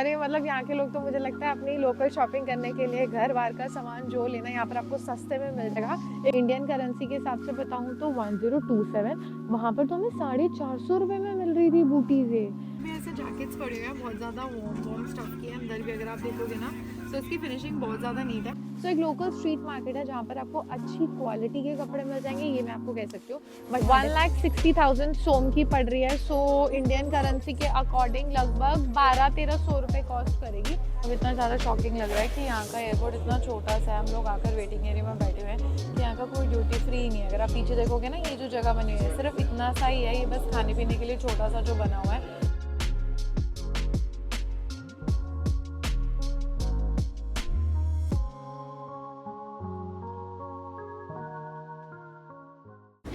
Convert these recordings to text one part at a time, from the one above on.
अरे मतलब यहाँ के लोग तो मुझे लगता है अपनी लोकल शॉपिंग करने के लिए घर बार का सामान जो लेना यहाँ पर आपको सस्ते में मिल जाएगा। इंडियन करेंसी के हिसाब से बताऊँ तो 1027, वहाँ पर तो हमें 450 रुपये में मिल रही थी बूटीज। ये में ऐसे जैकेट्स पड़े हुए हैं बहुत ज़्यादा वार्म स्टफ की है, अंदर भी अगर आप देखोगे ना तो इसकी फिनिशिंग बहुत ज़्यादा नीट है। तो एक लोकल स्ट्रीट मार्केट है जहाँ पर आपको अच्छी क्वालिटी के कपड़े मिल जाएंगे, ये मैं आपको कह सकती हूँ। बट 1,60,000 सोम की पड़ रही है, सो इंडियन करेंसी के अकॉर्डिंग लगभग 1200-1300 रुपये कॉस्ट करेगी। अब इतना ज़्यादा शॉकिंग लग रहा है कि यहाँ का एयरपोर्ट इतना छोटा सा है, हम लोग आकर वेटिंग एरिया में बैठे हुए हैं कि यहाँ का कोई ड्यूटी फ्री नहीं है। अगर आप पीछे देखोगे ना, ये जो जगह बनी हुई है सिर्फ इतना सा ही है, ये बस खाने पीने के लिए छोटा सा जो बना हुआ है।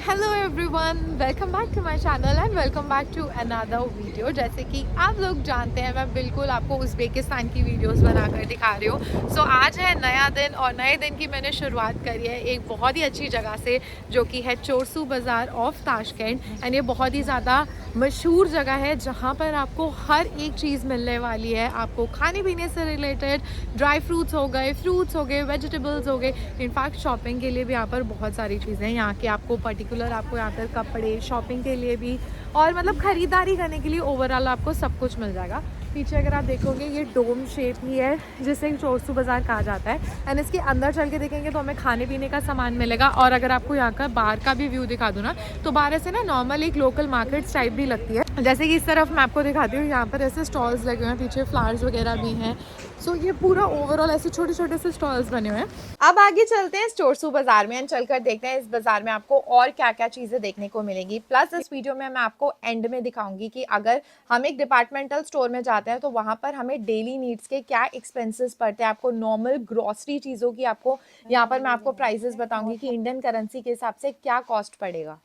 Hello everyone, welcome back to my channel and welcome back to another video. जैसे कि आप लोग जानते हैं, मैं बिल्कुल आपको उज़्बेकिस्तान की वीडियोस बनाकर दिखा रही हूँ। सो आज है नया दिन और नए दिन की मैंने शुरुआत करी है एक बहुत ही अच्छी जगह से, जो कि है चोरसू बाज़ार ऑफ ताशकंद। एंड ये बहुत ही ज़्यादा मशहूर जगह है जहाँ पर आपको हर एक चीज़ मिलने वाली है। आपको खाने पीने से रिलेटेड ड्राई फ्रूट्स हो गए, फ्रूट्स हो गए, वेजिटेबल्स हो गए, इनफैक्ट शॉपिंग के लिए भी यहाँ पर बहुत सारी चीज़ें हैं। यहाँ के आपको पर्टिकुलर आपको यहाँ पर कपड़े शॉपिंग के लिए भी और मतलब ख़रीदारी करने के लिए ओवरऑल आपको सब कुछ मिल जाएगा। पीछे अगर आप देखोगे ये डोम शेप ही है जिसे चोरसू बाज़ार कहा जाता है। एंड इसके अंदर चल के देखेंगे तो हमें खाने पीने का सामान मिलेगा। और अगर आपको यहाँ का बाहर का भी व्यू दिखा दूँ ना, तो बाहर से ना नॉर्मल एक लोकल मार्केट टाइप भी लगती है। जैसे कि इस तरफ मैं आपको दिखाती हूँ, यहाँ पर ऐसे स्टॉल्स लगे हुए हैं, पीछे फ्लावर्स वगैरह भी हैं। सो ये पूरा ओवरऑल ऐसे छोटे छोटे से स्टॉल्स बने हुए हैं। अब आगे चलते हैं चोरसू बाजार में एंड चलकर देखते हैं इस बाजार में आपको और क्या क्या चीजें देखने को मिलेंगी। प्लस इस वीडियो में मैं आपको एंड में दिखाऊंगी कि अगर हम एक डिपार्टमेंटल स्टोर में जाते हैं तो वहां पर हमें डेली नीड्स के क्या एक्सपेंसेस पड़ते हैं। आपको नॉर्मल ग्रॉसरी चीजों की आपको यहाँ पर मैं आपको प्राइसेस बताऊंगी कि इंडियन करेंसी के हिसाब से क्या कॉस्ट पड़ेगा।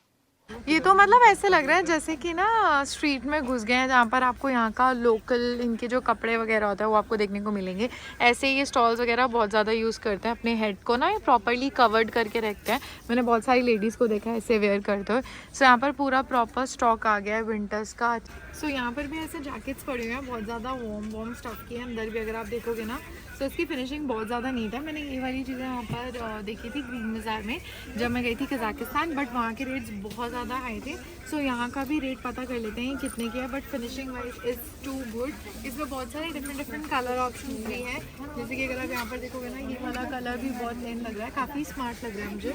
ये तो मतलब ऐसे लग रहा है जैसे कि ना स्ट्रीट में घुस गए हैं, जहाँ पर आपको यहाँ का लोकल इनके जो कपड़े वगैरह होता है वो आपको देखने को मिलेंगे। ऐसे ही ये स्टॉल्स वगैरह बहुत ज़्यादा यूज़ करते हैं, अपने हेड को ना ये प्रॉपरली कवर्ड करके रखते हैं। मैंने बहुत सारी लेडीज़ को देखा है ऐसे वेयर करते हुए। सो यहाँ पर पूरा प्रॉपर स्टॉक आ गया है विंटर्स का। सो यहाँ पर भी ऐसे जैकेट्स पड़े हुए हैं, बहुत ज़्यादा वार्म स्टफ की है, अंदर भी अगर आप देखोगे ना तो इसकी फिनिशिंग बहुत ज़्यादा नीट है। मैंने ये वाली चीज़ें यहाँ पर देखी थी ग्रीन बाज़ार में जब मैं गई थी कज़ाकिस्तान, बट वहाँ के रेट्स बहुत ज़्यादा हाई थे। सो यहाँ का भी रेट पता कर लेते हैं कितने की है, but finishing wise is too good. इसमें बहुत सारे डिफरेंट कलर ऑप्शन भी हैं। जैसे कि अगर आप यहाँ पर देखोगे ना, ये वाला कलर भी बहुत प्लेन लग रहा है, काफ़ी स्मार्ट लग रहा है मुझे।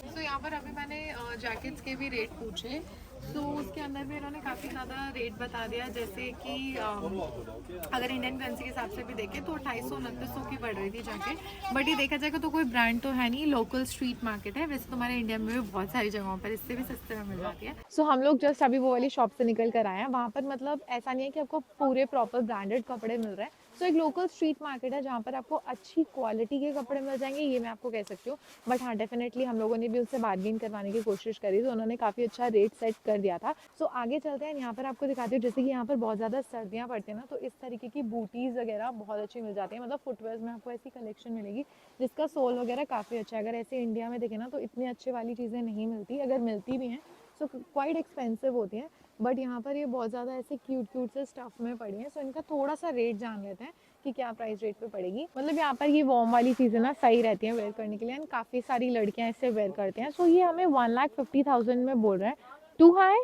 सो यहाँ पर अभी मैंने जैकेट्स के भी रेट पूछे, तो उसके अंदर भी इन्होंने काफ़ी ज़्यादा रेट बता दिया। जैसे कि अगर इंडियन करेंसी के हिसाब से भी देखें तो 2800-2900 की पड़ रही थी जैकेट। बट ये देखा जाएगा तो कोई ब्रांड तो है नहीं, लोकल स्ट्रीट मार्केट है। वैसे तो हमारे इंडिया में भी बहुत सारी जगहों पर इससे भी सस्ते में मिल जाती है। सो हम लोग जस्ट अभी वो वाली शॉप से निकल कर आए हैं। वहाँ पर मतलब ऐसा नहीं है कि आपको पूरे प्रॉपर ब्रांडेड कपड़े मिल रहे हैं। सो एक लोकल स्ट्रीट मार्केट है जहाँ पर आपको अच्छी क्वालिटी के कपड़े मिल जाएंगे, ये मैं आपको कह सकती हूँ। बट हाँ, डेफिनेटली हम लोगों ने भी उससे बार्गेन करवाने की कोशिश करी, तो उन्होंने काफ़ी अच्छा रेट सेट कर दिया था। सो आगे चलते हैं, यहाँ पर आपको दिखाती हूँ। जैसे कि यहाँ पर बहुत ज़्यादा सर्दियाँ पड़ती हैं ना, तो इस तरीके की बूटीज़ वगैरह बहुत अच्छी मिल जाती है। मतलब फुटवेयर में आपको ऐसी कलेक्शन मिलेगी जिसका सोल वगैरह काफ़ी अच्छा है। अगर ऐसे इंडिया में देखें ना तो इतनी अच्छे वाली चीज़ें नहीं मिलती, अगर मिलती भी हैं सो क्वाइट एक्सपेंसिव होती हैं। बट यहाँ पर ये बहुत ज़्यादा ऐसे क्यूट से स्टफ़ में पड़ी हैं। सो इनका थोड़ा सा रेट जान लेते हैं कि क्या प्राइस रेट पे पड़ेगी। मतलब यहाँ पर ये वार्म वाली चीज़ें ना सही रहती हैं वेयर करने के लिए, एंड काफ़ी सारी लड़कियाँ इससे वेयर करते हैं। सो ये हमें 1,50,000 में बोल रहे हैं, टू हाई।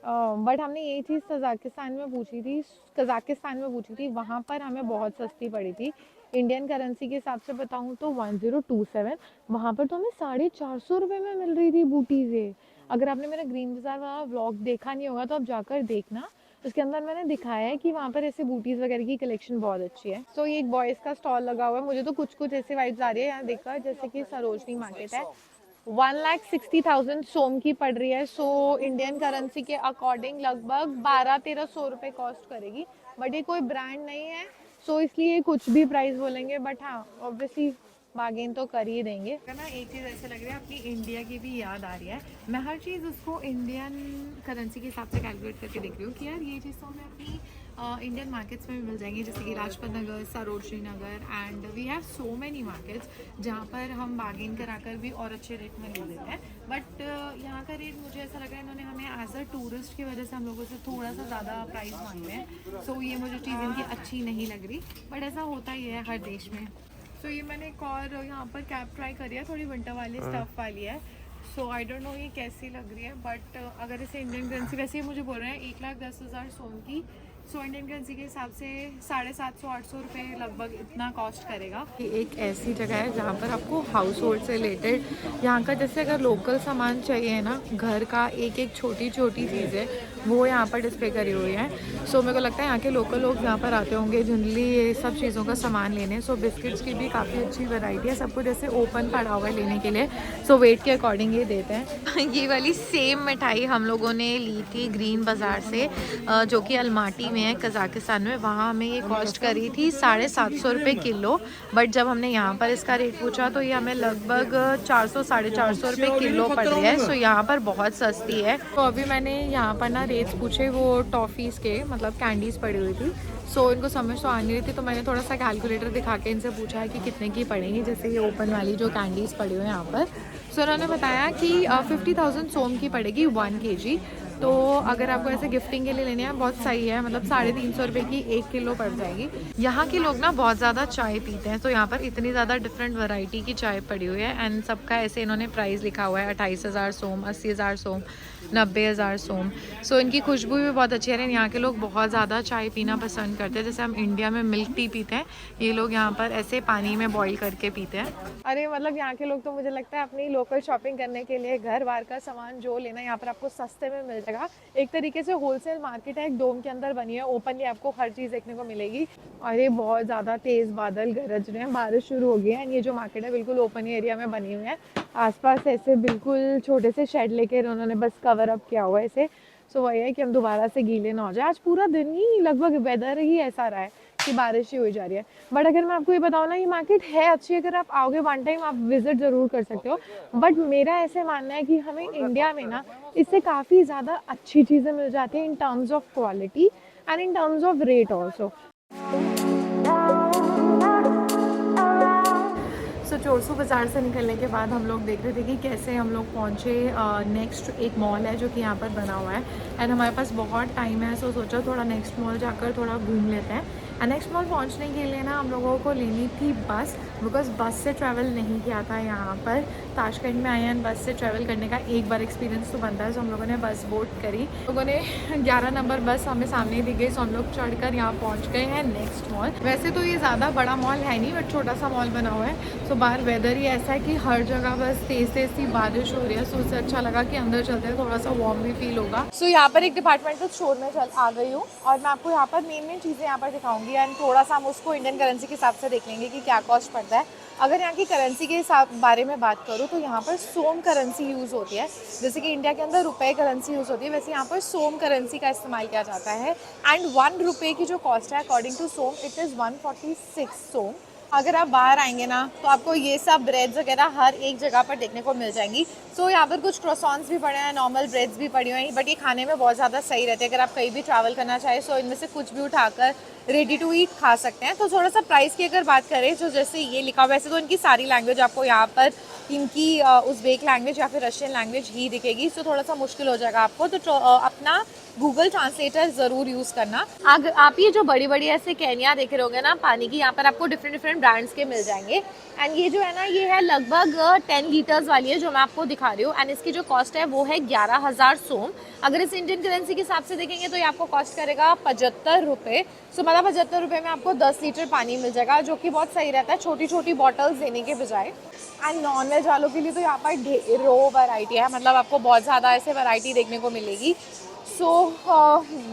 बट हमने यही चीज़ कज़ाकिस्तान में पूछी थी, वहाँ पर हमें बहुत सस्ती पड़ी थी। इंडियन करेंसी के हिसाब से बताऊँ तो 1027, वहाँ पर तो हमें 450 रुपये में मिल रही थी बूटीज़। ये अगर आपने मेरा ग्रीन बाज़ार वाला व्लॉग देखा नहीं होगा तो आप जाकर देखना, उसके अंदर मैंने दिखाया है कि वहाँ पर ऐसे बूटीज़ वगैरह की कलेक्शन बहुत अच्छी है। सो ये एक बॉयज़ का स्टॉल लगा हुआ है, मुझे तो कुछ ऐसे वाइब्स आ रही है यहाँ देखकर जैसे कि सरोजनी मार्केट है। 1,60,000 सोम की पड़ रही है, सो इंडियन करेंसी के अकॉर्डिंग लगभग 1200-1300 रुपये कॉस्ट करेगी। बट ये कोई ब्रांड नहीं है, सो इसलिए कुछ भी प्राइस बोलेंगे, बट हाँ ऑब्वियसली बार्गेन तो कर ही देंगे ना। एक चीज़ ऐसे लग रही है अपनी इंडिया की भी याद आ रही है। मैं हर चीज़ उसको इंडियन करेंसी के हिसाब से कैलकुलेट करके देख रही हूँ कि यार ये चीज़ तो हमें अपनी इंडियन मार्केट्स में भी मिल जाएंगी, जैसे कि Lajpat Nagar, Sarojini Nagar, and we have so many markets जहाँ पर हम बार्गेन कराकर भी और अच्छे रेट में ले लेते हैं। बट यहाँ का रेट मुझे ऐसा लग रहा है इन्होंने हमें एज अ टूरिस्ट की वजह से हम लोगों से थोड़ा सा ज़्यादा प्राइस मांगे हैं। सो ये मुझे चीज़ इनकी अच्छी नहीं लग रही, बट ऐसा होता ही है हर देश में। सो ये मैंने एक और यहाँ पर कैप ट्राई करी है, थोड़ी विंटर वाली स्टफ़ वाली है। सो आई डोंट नो ये कैसी लग रही है, बट अगर इसे इंडियन करेंसी, वैसे ही मुझे बोल रहे हैं 1,10,000 सोम की। सो इंडियन करेंसी के हिसाब से 750-800 रुपये लगभग इतना कॉस्ट करेगा। ये एक ऐसी जगह है जहाँ पर आपको हाउस होल्ड से रिलेटेड, यहाँ का जैसे अगर लोकल सामान चाहिए ना, घर का एक एक छोटी छोटी चीज़ें वो यहाँ पर डिस्प्ले करी हुई है। सो मेरे को लगता है यहाँ के लोकल लोग यहाँ पर आते होंगे जनरली ये सब चीज़ों का सामान लेने। सो बिस्किट्स की भी काफ़ी अच्छी वैरायटी है, सब कुछ जैसे ओपन पड़ा हुआ है लेने के लिए। सो वेट के अकॉर्डिंग ये देते हैं। ये वाली सेम मिठाई हम लोगों ने ली थी ग्रीन बाज़ार से, जो कि अलमाटी में है कज़ाकिस्तान में। वहाँ हमें ये कॉस्ट करी थी 750 रुपये किलो, बट जब हमने यहाँ पर इसका रेट पूछा तो ये हमें लगभग 400-450 रुपये किलो पड़ रही है। सो यहाँ पर बहुत सस्ती है। तो अभी मैंने यहाँ पर ना रेट्स पूछे वो टॉफ़ीज़ के, मतलब कैंडीज़ पड़ी हुई थी। सो इनको समझ तो आ नहीं रही थी, तो मैंने थोड़ा सा कैलकुलेटर दिखा के इनसे पूछा है कि कितने की पड़ेंगी, जैसे ये ओपन वाली जो कैंडीज़ पड़ी हुई है यहाँ पर। सो उन्होंने बताया कि 50,000 सोम की पड़ेगी 1 kg। तो अगर आपको ऐसे गिफ्टिंग के लिए लेने हैं बहुत सही है, मतलब 350 रुपये की 1 किलो पड़ जाएगी। यहाँ के लोग ना बहुत ज़्यादा चाय पीते हैं, तो यहाँ पर इतनी ज़्यादा डिफरेंट वैरायटी की चाय पड़ी हुई है, एंड सबका ऐसे इन्होंने प्राइस लिखा हुआ है 28,000 सोम, 80,000 सोम, 90,000 सोम। सो इनकी खुशबू भी बहुत अच्छी है। यहाँ के लोग बहुत ज़्यादा चाय पीना पसंद करते हैं, जैसे हम इंडिया में मिल्क टी पीते हैं, ये लोग यहाँ पर ऐसे पानी में बॉईल करके पीते हैं। अरे मतलब यहाँ के लोग तो मुझे लगता है अपनी लोकल शॉपिंग करने के लिए घर बार का सामान जो लेना यहाँ पर आपको सस्ते में मिल जाएगा। एक तरीके से होलसेल मार्केट है, एक डोम के अंदर बनी है, ओपनली आपको हर चीज़ देखने को मिलेगी। और ये बहुत ज़्यादा तेज़ बादल गरज रहे हैं, बारिश शुरू हो गई है। ये जो मार्केट है बिल्कुल ओपन एरिया में बनी हुई है, आसपास ऐसे बिल्कुल छोटे से शेड लेकर उन्होंने बस कवर अप किया हुआ है इसे। सो वही है कि हम दोबारा से गीले ना हो जाए। आज पूरा दिन ही लगभग वेदर ही ऐसा रहा है कि बारिश ही हो जा रही है। बट अगर मैं आपको ये बताऊँ ना, ये मार्केट है अच्छी, अगर आप आओगे वन टाइम आप विजिट ज़रूर कर सकते हो। बट मेरा ऐसे मानना है कि हमें इंडिया में ना इससे काफ़ी ज़्यादा अच्छी चीज़ें मिल जाती हैं in terms of quality and in terms of rate also. So Chorsu Bazaar से निकलने के बाद हम लोग देख रहे थे कि कैसे हम लोग पहुँचे नेक्स्ट एक मॉल है जो कि यहाँ पर बना हुआ है, एंड हमारे पास बहुत टाइम है। सो सोचा थोड़ा नेक्स्ट मॉल जाकर थोड़ा घूम लेते हैं। एंड नेक्स्ट मॉल पहुँचने के लिए ना हम लोगों को लेनी थी बस, बिकॉज बस से ट्रैवल नहीं किया था यहाँ पर। ताशकंद में आए हैं, बस से ट्रैवल करने का एक बार एक्सपीरियंस तो बनता है। सो हम लोगों ने बस बोट करी, लोगों ने 11 नंबर बस हमें सामने दी गई। सो हम लोग चढ़कर यहाँ पहुँच गए हैं नेक्स्ट मॉल। वैसे तो ये ज़्यादा बड़ा मॉल है नहीं, बट छोटा सा मॉल बना हुआ है। सो बाहर वेदर ही ऐसा है कि हर जगह बस तेज़ तेज़ सी बारिश हो रही है। सो उससे अच्छा लगा कि अंदर चलते हैं, थोड़ा सा वार्म भी फील होगा। सो यहाँ पर एक डिपार्टमेंटल स्टोर में आ गई हूँ, और मैं आपको यहाँ पर मेन चीज़ें यहाँ पर दिखाऊंगी, एंड थोड़ा सा हम उसको इंडियन करेंसी के हिसाब से देख लेंगे कि क्या कॉस्ट पड़ता है। अगर यहाँ की करेंसी के हिसाब बारे में बात करूँ तो यहाँ पर सोम करेंसी यूज़ होती है, जैसे कि इंडिया के अंदर रुपए करेंसी यूज़ होती है, वैसे यहाँ पर सोम करेंसी का इस्तेमाल किया जाता है। एंड 1 रुपये की जो कॉस्ट है according to som it is 146 som. अगर आप बाहर आएंगे ना तो आपको ये सब ब्रेड्स वगैरह हर एक जगह पर देखने को मिल जाएंगी। सो यहाँ पर कुछ क्रोसॉन्स भी पड़े हैं, नॉर्मल ब्रेड्स भी पड़ी हुई हैं, बट ये खाने में बहुत ज़्यादा सही रहते हैं। अगर आप कहीं भी ट्रैवल करना चाहें सो इनमें से कुछ भी उठाकर रेडी टू ईट खा सकते हैं। तो थोड़ा सा प्राइस की अगर बात करें तो जैसे ये लिखा हुआ, वैसे तो इनकी सारी लैंग्वेज आपको यहाँ पर इनकी उज़्बेक लैंग्वेज या फिर रशियन लैंग्वेज ही दिखेगी। सो थोड़ा सा मुश्किल हो जाएगा आपको, तो अपना गूगल ट्रांसलेटर ज़रूर यूज़ करना। आप ये जो बड़ी बड़ी ऐसे कैनिया देख रहे होंगे ना पानी की, यहाँ पर आपको डिफरेंट ब्रांड्स के मिल जाएंगे। एंड ये जो है ना ये है लगभग 10 लीटर्स वाली है जो मैं आपको दिखा रही हूँ, एंड इसकी जो कॉस्ट है वो है 11,000 सोम। अगर इस इंडियन करेंसी के हिसाब से देखेंगे तो ये आपको कॉस्ट करेगा 75 रुपये। सो मतलब 75 रुपये में आपको 10 लीटर पानी मिल जाएगा, जो कि बहुत सही रहता है छोटी छोटी बॉटल्स देने के बजाय। एंड नॉन वेज वालों के लिए तो यहाँ पर ढेरों वैरायटी है, मतलब आपको बहुत ज़्यादा ऐसे वैरायटी देखने को मिलेगी। सो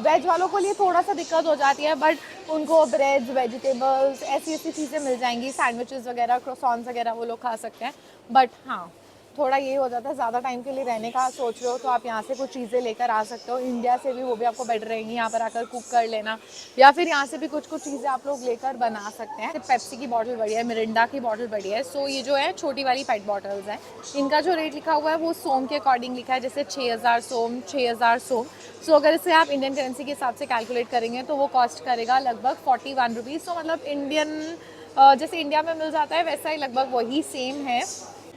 वेज वालों के लिए थोड़ा सा दिक्कत हो जाती है, बट उनको ब्रेड्स, वेजिटेबल्स ऐसी चीज़ें मिल जाएंगी, सैंडविचेस वगैरह, क्रोसॉन्स वगैरह वो लोग खा सकते हैं। बट हाँ, थोड़ा ये हो जाता है, ज़्यादा टाइम के लिए रहने का सोच रहे हो तो आप यहाँ से कुछ चीज़ें लेकर आ सकते हो इंडिया से भी, वो भी आपको बेटर रहेंगी। यहाँ पर आकर कुक कर लेना, या फिर यहाँ से भी कुछ कुछ चीज़ें आप लोग लेकर बना सकते हैं। पेप्सी की बॉटल बढ़िया है, मिरिंडा की बॉटल बढ़िया है। सो ये जो है छोटी वाली पेट बॉटल्स हैं, इनका जो रेट लिखा हुआ है वो सोम के अकॉर्डिंग लिखा है, जैसे 6000 सोम, 6000 सोम। सो अगर इसे आप इंडियन करेंसी के हिसाब से कैलकुलेट करेंगे तो वो कॉस्ट करेगा लगभग 41 रुपीज़। तो मतलब इंडियन जैसे इंडिया में मिल जाता है वैसा ही लगभग वही सेम है।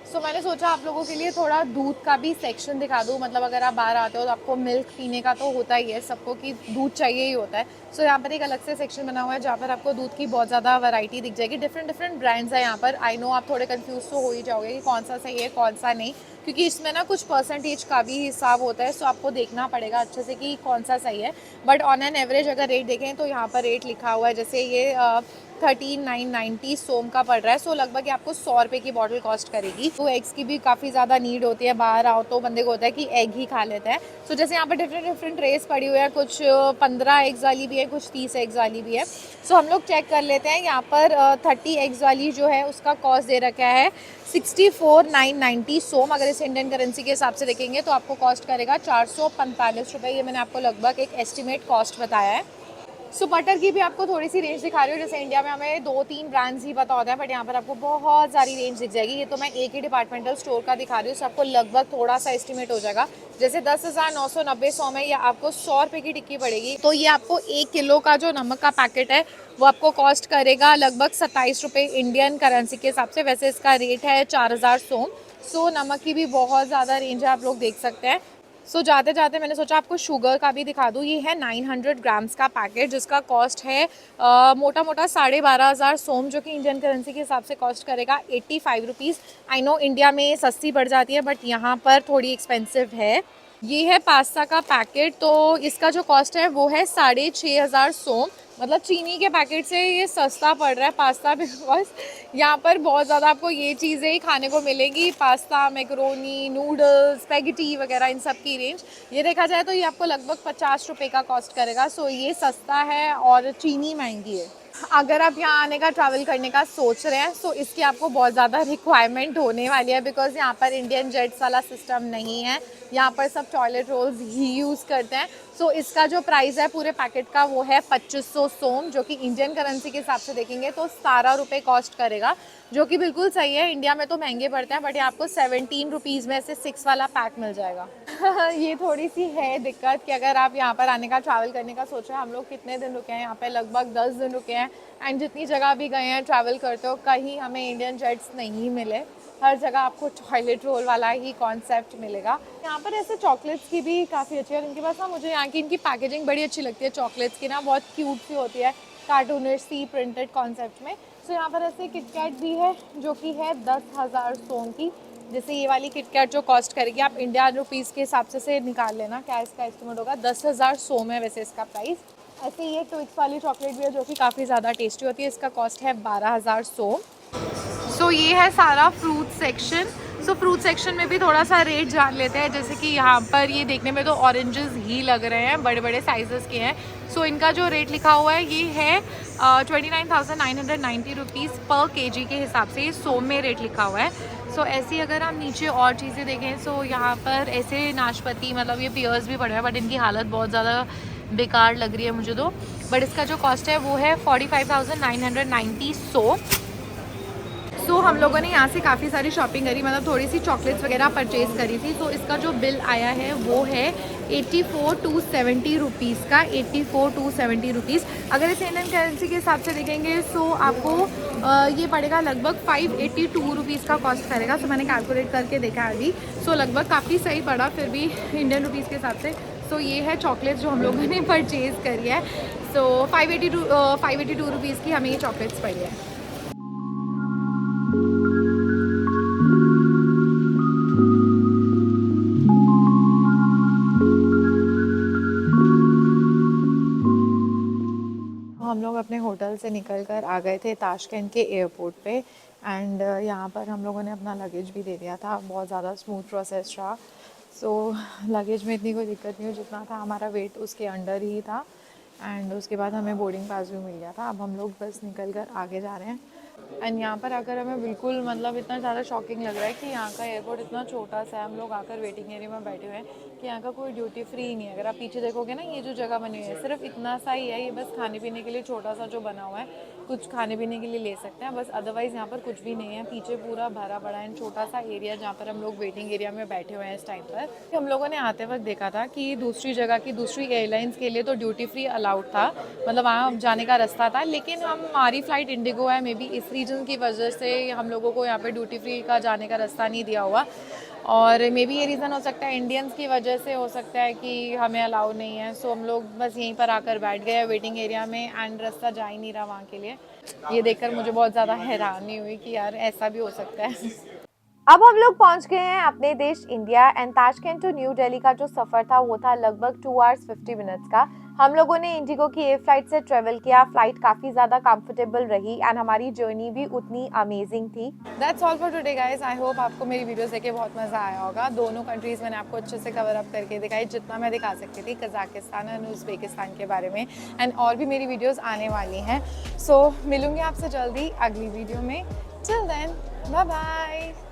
सो मैंने सोचा आप लोगों के लिए थोड़ा दूध का भी सेक्शन दिखा दूँ। मतलब अगर आप बाहर आते हो तो आपको मिल्क पीने का तो होता ही है सबको कि दूध चाहिए ही होता है। सो यहाँ पर एक अलग से सेक्शन बना हुआ है जहाँ पर आपको दूध की बहुत ज़्यादा वैरायटी दिख जाएगी। डिफरेंट ब्रांड्स है यहाँ पर। आई नो आप थोड़े कंफ्यूज तो हो ही जाओगे कि कौन सा सही है कौन सा नहीं, क्योंकि इसमें ना कुछ परसेंटेज का भी हिसाब होता है। सो आपको देखना पड़ेगा अच्छे से कि कौन सा सही है। बट ऑन एन एवरेज अगर रेट देखें तो यहाँ पर रेट लिखा हुआ है, जैसे ये 13,990 सोम का पड़ रहा है। सो लगभग ये आपको 100 रुपये की बॉटल कॉस्ट करेगी। तो एग्स की भी काफ़ी ज़्यादा नीड होती है, बाहर आओ तो बंदे को होता है कि एग ही खा लेता है। सो जैसे यहाँ पर डिफरेंट ट्रेस पड़ी हुई है, कुछ 15 एग्स वाली भी है, कुछ 30 एग्स वाली भी है। सो हम लोग चेक कर लेते हैं। यहाँ पर 30 एग्स वाली जो है उसका कॉस्ट दे रखा है 64,990 सोम। अगर इसे इंडियन करेंसी के हिसाब से देखेंगे तो आपको कॉस्ट करेगा 445 रुपये। ये मैंने आपको लगभग एक एस्टिमेट कॉस्ट बताया है। सो बटर की भी आपको थोड़ी सी रेंज दिखा रही हूँ। जैसे इंडिया में हमें 2-3 ब्रांड्स ही पता होता है, बट यहाँ पर आपको बहुत सारी रेंज दिख जाएगी। ये तो मैं एक ही डिपार्टमेंटल स्टोर का दिखा रही हूँ, सो आपको लगभग थोड़ा सा एस्टिमेट हो जाएगा। जैसे 10,990 सौ में ये आपको 100 रुपये की टिक्की पड़ेगी। तो ये आपको 1 किलो का जो नमक का पैकेट है वो आपको कॉस्ट करेगा लगभग 27 रुपये इंडियन करेंसी के हिसाब से। वैसे इसका रेट है 4000 सोम। सो नमक की भी बहुत ज़्यादा रेंज है, आप लोग देख सकते हैं। सो जाते जाते मैंने सोचा आपको शुगर का भी दिखा दूँ। ये है 900 ग्राम्स का पैकेट, जिसका कॉस्ट है मोटा मोटा 12,500 सोम, जो कि इंडियन करेंसी के हिसाब से कॉस्ट करेगा 85 रुपीज़। आई नो इंडिया में सस्ती पड़ जाती है, बट यहाँ पर थोड़ी एक्सपेंसिव है। ये है पास्ता का पैकेट, तो इसका जो कॉस्ट है वो है 6,500 सोम। मतलब चीनी के पैकेट से ये सस्ता पड़ रहा है पास्ता, बिकॉज यहाँ पर बहुत ज़्यादा आपको ये चीज़ें ही खाने को मिलेगी, पास्ता, मैकरोनी, नूडल्स, स्पैगेटी वगैरह, इन सब की रेंज। ये देखा जाए तो ये आपको लगभग 50 रुपये का कॉस्ट करेगा। सो ये सस्ता है और चीनी महंगी है। अगर आप यहाँ आने का ट्रैवल करने का सोच रहे हैं तो इसकी आपको बहुत ज़्यादा रिक्वायरमेंट होने वाली है, बिकॉज यहाँ पर इंडियन जेट्स वाला सिस्टम नहीं है। यहाँ पर सब टॉयलेट रोल्स ही यूज़ करते हैं। सो इसका जो प्राइस है पूरे पैकेट का वो है 2500 सोम, जो कि इंडियन करेंसी के हिसाब से देखेंगे तो 17 रुपये कॉस्ट करेगा, जो कि बिल्कुल सही है। इंडिया में तो महंगे पड़ते हैं, बट यहाँ आपको 17 रुपीज़ में से 6 वाला पैक मिल जाएगा। ये थोड़ी सी है दिक्कत कि अगर आप यहाँ पर आने का ट्रैवल करने का सोच रहे हैं। हम लोग कितने दिन रुके हैं यहाँ पे, लगभग 10 दिन रुके हैं। एंड जितनी जगह भी गए हैं ट्रैवल करते हो, कहीं हमें इंडियन जेट्स नहीं मिले। हर जगह आपको टॉयलेट रोल वाला ही कॉन्सेप्ट मिलेगा। यहाँ पर ऐसे चॉकलेट्स की भी काफ़ी अच्छी है। इनके पास ना मुझे यहाँ की इनकी पैकेजिंग बड़ी अच्छी लगती है चॉकलेट्स की ना, बहुत क्यूट सी होती है, कार्टूनिश सी प्रिंटेड कॉन्सेप्ट में। सो यहाँ पर ऐसे किटकैट भी है जो कि है 10,000 सोम की। जैसे ये वाली किटकैट जो कॉस्ट करेगी, आप इंडियन रुपीज़ के हिसाब से निकाल लेना क्या इसका एस्टिमेट होगा। 10,000 सोम है वैसे इसका प्राइस। ऐसे ये ट्विक्स वाली चॉकलेट भी है जो कि काफ़ी ज़्यादा टेस्टी होती है। इसका कॉस्ट है 12,000 सोम। सो ये है सारा फ्रूट सेक्शन। सो फ्रूट सेक्शन में भी थोड़ा सा रेट जान लेते हैं। जैसे कि यहाँ पर ये देखने में तो ऑरेंजेस ही लग रहे हैं, बड़े बड़े साइजेस के हैं। सो इनका जो रेट लिखा हुआ है ये है 29,990 रुपीज़ पर केजी के हिसाब से। ये सोम में रेट लिखा हुआ है। सो ऐसी अगर हम नीचे और चीज़ें देखें, सो यहाँ पर ऐसे नाशपाती, मतलब ये पियर्स भी पड़े हैं, बट इनकी हालत बहुत ज़्यादा बेकार लग रही है मुझे तो। बट इसका जो कॉस्ट है वो है 45,990 सो हम लोगों ने यहाँ से काफ़ी सारी शॉपिंग करी, मतलब थोड़ी सी चॉकलेट्स वगैरह परचेज़ करी थी। तो इसका जो बिल आया है वो है 84,270 रुपीज़ का, 84,270 रुपीज़। अगर इसे इंडियन करेंसी के हिसाब से देखेंगे सो आपको ये पड़ेगा लगभग 582 रुपीज़ का कॉस्ट करेगा। सो मैंने कैलकुलेट करके देखा अभी, सो लगभग काफ़ी सही पड़ा फिर भी इंडियन रुपीज़ के हिसाब से। सो ये है चॉकलेट्स जो हम लोगों ने परचेज़ करी है। सो 582 रुपीज़ की हमें ये चॉकलेट्स पड़ी है। हम लोग अपने होटल से निकलकर आ गए थे ताशकंद के एयरपोर्ट पे। एंड यहाँ पर हम लोगों ने अपना लगेज भी दे दिया था। बहुत ज़्यादा स्मूथ प्रोसेस रहा। सो लगेज में इतनी कोई दिक्कत नहीं हुई, जितना था हमारा वेट उसके अंडर ही था। एंड उसके बाद हमें बोर्डिंग पास भी मिल गया था। अब हम लोग बस निकल कर आगे जा रहे हैं। एंड यहाँ पर आकर हमें बिल्कुल मतलब इतना ज़्यादा शॉकिंग लग रहा है कि यहाँ का एयरपोर्ट इतना छोटा सा है। हम लोग आकर वेटिंग एरिया में बैठे हुए हैं कि यहाँ का कोई ड्यूटी फ्री ही नहीं है। अगर आप पीछे देखोगे ना, ये जो जगह बनी हुई है सिर्फ इतना सा ही है, ये बस खाने पीने के लिए छोटा सा जो बना हुआ है, कुछ खाने पीने के लिए ले सकते हैं बस, अदरवाइज़ यहाँ पर कुछ भी नहीं है। पीछे पूरा भरा पड़ा है छोटा सा एरिया जहाँ पर हम लोग वेटिंग एरिया में बैठे हुए हैं इस टाइम पर। हम लोगों ने आते वक्त देखा था कि दूसरी जगह की दूसरी एयरलाइंस के लिए तो ड्यूटी फ्री अलाउड था, मतलब वहाँ जाने का रास्ता था, लेकिन हमारी फ़्लाइट इंडिगो है, मे बी इस रीज़न की वजह से हम लोगों को यहाँ पे ड्यूटी फ्री का जाने का रास्ता नहीं दिया हुआ। और मे बी ये रीज़न हो सकता है इंडियंस की वजह से हो सकता है कि हमें अलाउ नहीं है। सो हम लोग बस यहीं पर आकर बैठ गए वेटिंग एरिया में, एंड रास्ता जा ही नहीं रहा वहाँ के लिए। ये देखकर मुझे बहुत ज़्यादा हैरानी हुई कि यार ऐसा भी हो सकता है। अब हम लोग पहुंच गए हैं अपने देश India, and Tashkent to New Delhi का जो सफ़र था वो था लगभग 2 आवर्स 50 मिनट्स का। हम लोगों ने इंडिगो की एयर फ्लाइट से ट्रेवल किया। फ्लाइट काफ़ी ज़्यादा कंफर्टेबल रही एंड हमारी जर्नी भी उतनी अमेजिंग थी। That's all for today guys. I hope आपको मेरी वीडियोस देख के बहुत मज़ा आया होगा। दोनों कंट्रीज़ मैंने आपको अच्छे से कवर अप करके दिखाई, जितना मैं दिखा सकती थी, कज़ाकिस्तान और उज़्बेकिस्तान के बारे में। एंड और भी मेरी वीडियोज़ आने वाली हैं। सो मिलूँगी आपसे जल्दी अगली वीडियो में। Till then, bye bye.